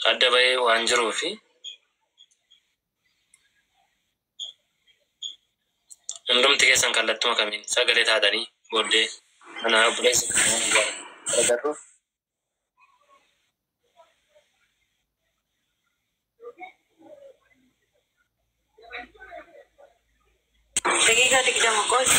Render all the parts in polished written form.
adda bahee waan jiruu fi hundumti keessan kallattuma kamiin sagalee taatanii booddee mana obboleessa kan agarru. Daqiiqaa 20 qoos.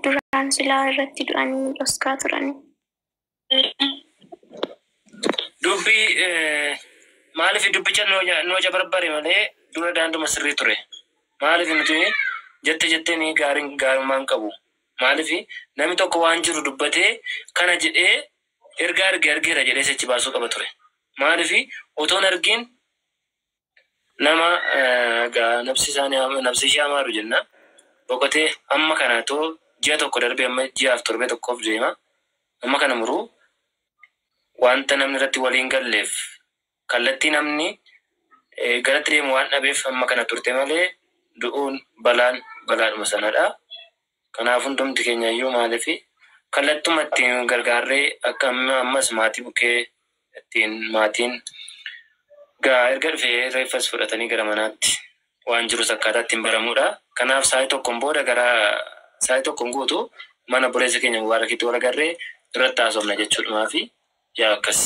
Duraan silaa irratti du'anii dhoskaa turani. Dubbii maaliif dubbicha nooja barbare malee dura daanduma sirrii ture. Maaliif nuti jettee ni gaarummaan qabu. Maaliif namni tokko waan jiru dubbatee kana jedhee ergeera jedhee sichi baasuu qaba ture. Maaliif otoon argin nama nafsi ishee amaaru jenna. Boqotee amma kanaatoo ji'a tokko darbee amma ji'aaf torbee tokkoof deema. Amma kana muruu wanta namni irratti waliin galleef kallattii namni galatti deemu waan dhabeef amma kana turte malee du'uun balaadhuma sanadha. Kanaaf hundumti keenya iyyuu maaliif kallattuma ittiin gargaarree akka ammas maatii bukkee ittiin maatiin erga dhufee reeffas fudhatanii gara manaatti waan jiru akkaataa ittiin baramuudha. Kanaaf saayii tokkoon booda gara saayii tokkoon guutuu mana obboleessa keenya Mubaarakitti wal agarree irratti haasofna jechuudhumaa fi yaa akkas.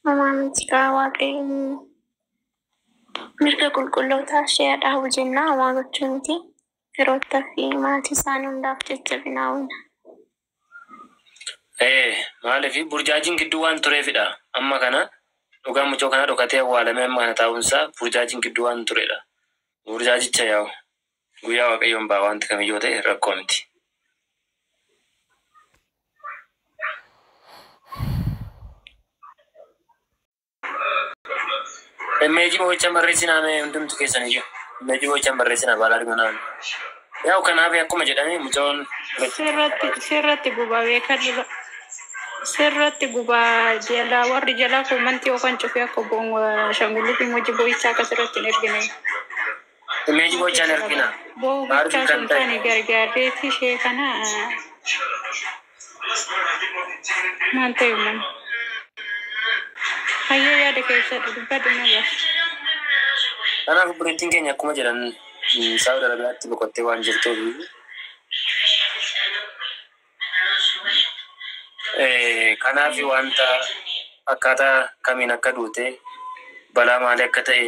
Maamicha waaqayyo mirga qulqullootaa ishee dhaabu jennaa waan gochuu miti firoottaa fi maatii isaanii hundaaf jajjabinaa hunda. Maaliif burjaajiin gidduu waan tureefidha. Amma kana dhugaan mucoo kana dhokatee awwaalamee amma kana taa'uunsaa burjaajiin gidduu waan turedha. Burjaajicha yaa'u guyyaa waaqayyoon baa wanti kamiyyoo ta'e rakkoo miti. Meeji bocha barreessinaa mee hundumtu keessanii jiru. Meeji bocha barreessinaa baalaa dhimanaan. Yaa'u kanaaf akkuma jedhame mucoon sirratti gubaa beekadha. Sirratti gubaa jala warri jala kumanti yookaan cufee akka boon shangulluufi moji boichaa akka sirratti hin ergine. Meeji bochaan ergina. Boochaa sun taane gargaarreetti ishee kana maal ta'e uumamu. Hayyoo yaada keessadha dubbadhu nagaa. Kanaaf obboleettiin keenya akkuma jedhan Saawud Arabiyaatti boqottee waan jirtuuf kanaaf wanta akkaataa kamiin akka duute balaa maalii akka ta'e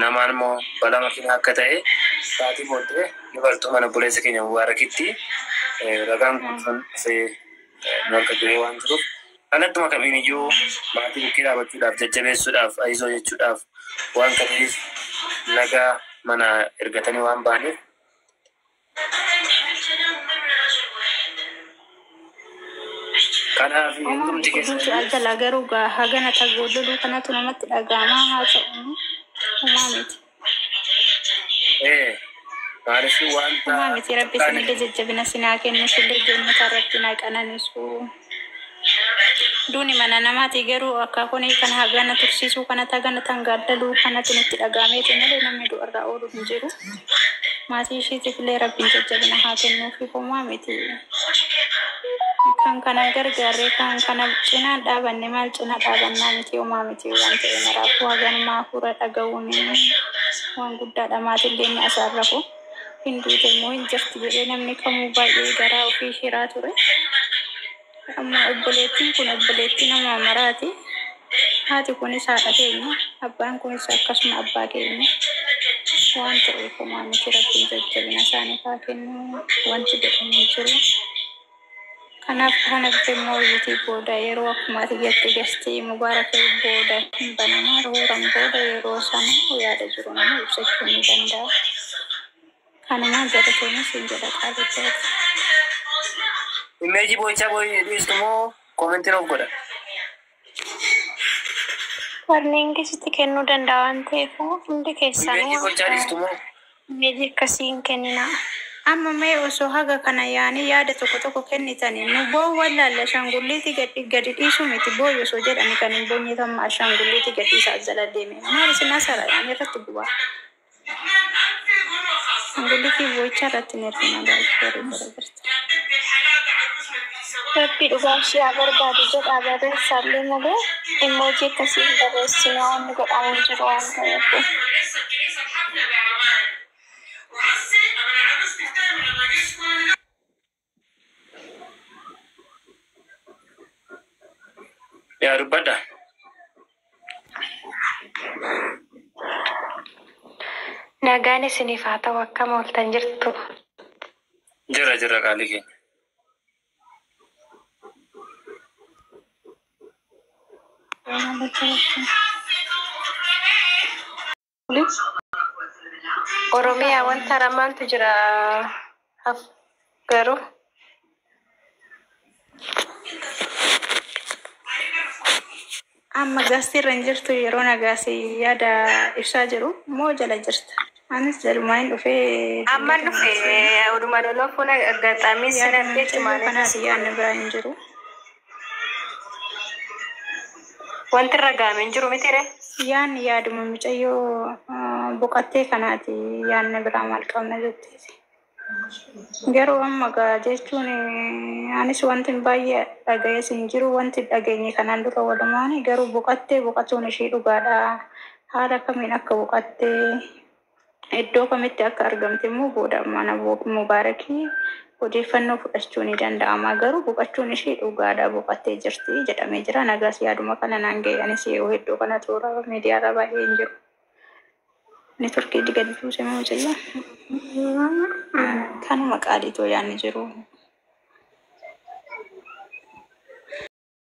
namaan immoo balaa makiinaa akka ta'e sa'aatii booddee dubartuu mana obboleessa keenya Mubaarakitti ragaan kun nu akka du'e waan jiruuf kanattuma kamiin iyyuu maatii bukkee dhaabachuudhaaf jajjabeessuudhaaf ayisoo jechuudhaaf waan ta'eef nagaa mana ergatanii waan ba'aniif kanaaf hundumti keessatti aljala garuu hagana tagoololuu kanatu namatti dhaga'amaa haa ta'u uumamiti. Maaliif wanta uumamiti rabbi sinillee jajjabina sinaa kennu sillee jennata irratti naqananisu. Duuni mana namaati garuu akka kuni kan hagana tursiisuu kana tagana tangaadaluu kanatu nutti dhaga'ameeti malee namni du'arraa oolu hin jiru. Maatii isheetiif illee rabbiin jajjabina haa kennuufi uumamiti. Kan kana gargaaree kan kana cinaan dhaabanne maal cinaa dhaabannaa miti uumamiti waan ta'e maraafuu haganuma hafuura dhaga'uun waan guddaadha maatillee ni asaarrafu. Hinduuta immoo hin jirti jedhee namni kamuu baay'ee garaa ofii shiraa ture. Amma obboleettiin kun obboleettii nama maraati. Haati kunis haadha keenya. Abbaan kunis akkasuma abbaa keenya. Waan ta'eef uumamiti rabbiin jajjabina isaaniif haa kennu wanti jedhamu hin jiru. Kanaaf kana immoo yuutii booda yeroo akkuma ati jette gastii Mubaarakee booda hin banamaa rooran booda yeroo sana yaada jiru nama ibsachuu ni danda'a. Kanumaan jedhateenis hin jedha qaalichaati. Meeji bochaa dhiistu moo koomentiin of godha? Warreen keessatti kennuu danda'a waan ta'eef hundi keessanuu Meeji bochaa dhiistu moo? meeji akkasii hin kennina. amma mee osoo haga kana yaani yaada tokko kennitanii nu boo wallaalle ashaangulliitii gadi dhiisuu miti booyo osoo jedhani kan hin boonyetamma ashaangulliitii gadi isaa jala deeme maal isin asara yaani irratti gubaa ashaangulliitii boo'icha irratti ni hir'ina baay'ee Rabbi dhugaashii barbaadu jedha barreessaallee malee emoojii akkasii barreessina waan godhamu jiru waan ta'eef. Ya rubada. Nagaan isiniif haa ta'u akkam ooltan jirtu. Jira kali keenya. Oromiyaa wanta ramaantu jira garuu amma gaasirra hin jirtu yeroo nagaasii yaada ibsaa jiru moo jala jirta anis jalumaan dhufee amma dhufee oduma doloofuun aggaxaamii sinartee cumaanii kanaati yaadni biraa hin jiru wanti irra gaame hin jiru mitire yaadni yaaduma mucayyoo boqattee kanaati yaadni biraa maal qabna jetteeti garuu amma gaa jechuun anis wanti baay'ee dhaga'ee hin jiru wanti dhageenye kanaan dura walumaan garuu boqatuun ishee dhugaadha haala kamiin akka boqattee iddoo kamitti akka argamte immoo booda mana mubaarakii odeeffannoo fudhachuu ni danda'ama garuu boqachuun ishee dhugaadha boqattee jirti jedhamee jira nagaas yaaduma kana naan ga'e anis yeroo hedduu kana toora miidiyaa irra baay'ee hin jiru ni turkii digadi tuuse moo jilla kanuma qaaliitoo yaadni jiru